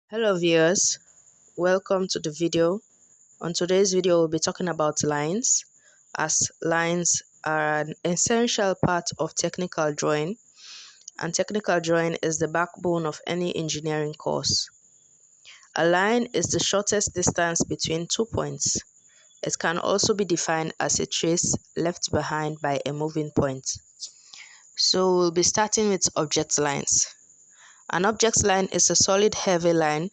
Hello viewers, welcome to the video. On today's video we'll be talking about lines, as lines are an essential part of technical drawing, and technical drawing is the backbone of any engineering course. A line is the shortest distance between 2 points. It can also be defined as a trace left behind by a moving point. So we'll be starting with object lines. An object line is a solid heavy line,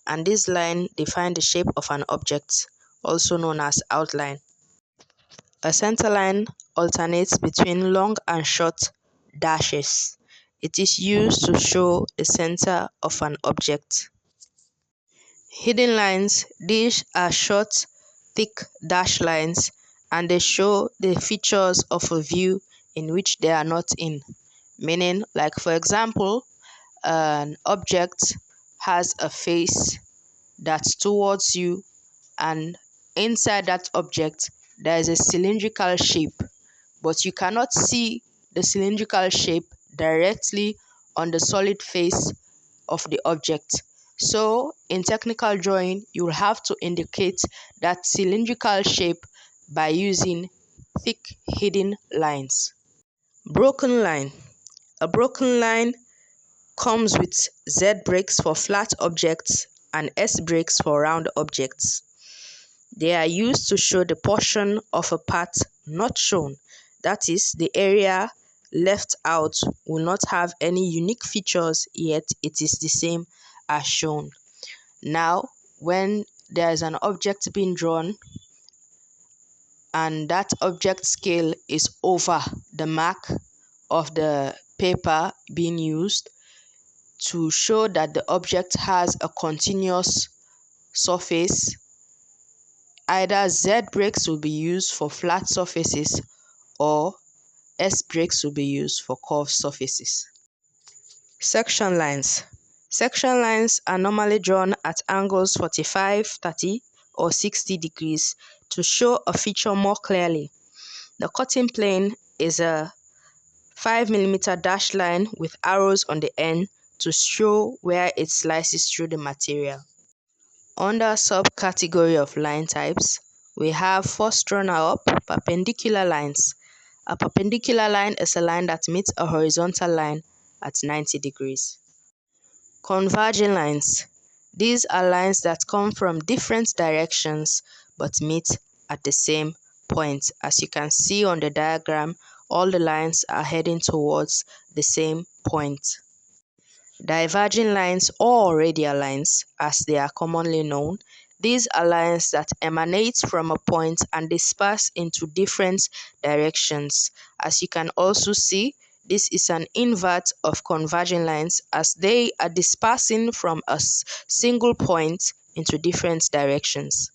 and this line defines the shape of an object, also known as outline. A centerline alternates between long and short dashes. It is used to show the center of an object. Hidden lines, these are short, thick dashed lines, and they show the features of a view in which they are not in. Meaning, like for example, an object has a face that's towards you, and inside that object there is a cylindrical shape, but you cannot see the cylindrical shape directly on the solid face of the object. So in technical drawing, you will have to indicate that cylindrical shape by using thick hidden lines. Broken line. A broken line comes with Z breaks for flat objects and S breaks for round objects. They are used to show the portion of a part not shown, that is, the area left out will not have any unique features, yet it is the same as shown. Now, when there is an object being drawn and that object scale is over the mark of the paper being used, to show that the object has a continuous surface, either Z breaks will be used for flat surfaces or S breaks will be used for curved surfaces. Section lines. Section lines are normally drawn at angles 45, 30 or 60 degrees to show a feature more clearly. The cutting plane is a 5mm dashed line with arrows on the end to show where it slices through the material. Under subcategory of line types, we have first runner-up, perpendicular lines. A perpendicular line is a line that meets a horizontal line at 90 degrees. Converging lines. These are lines that come from different directions but meet at the same point. As you can see on the diagram, all the lines are heading towards the same point. Diverging lines or radial lines, as they are commonly known, these are lines that emanate from a point and disperse into different directions. As you can also see, this is an invert of converging lines, as they are dispersing from a single point into different directions.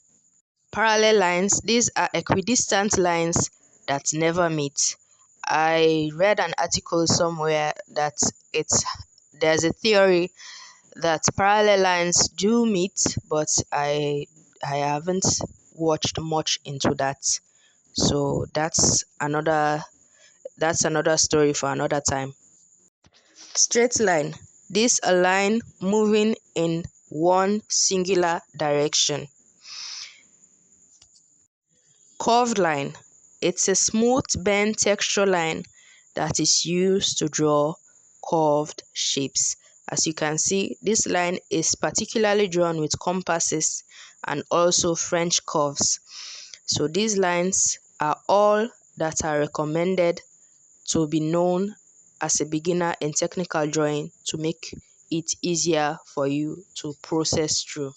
Parallel lines, these are equidistant lines that never meet. I read an article somewhere that there's a theory that parallel lines do meet, but I haven't watched much into that. So that's another story for another time. Straight line. This a line moving in one singular direction. Curved line. It's a smooth bent texture line that is used to draw curved shapes. As you can see, this line is particularly drawn with compasses and also French curves. So these lines are all that are recommended to be known as a beginner in technical drawing to make it easier for you to process through.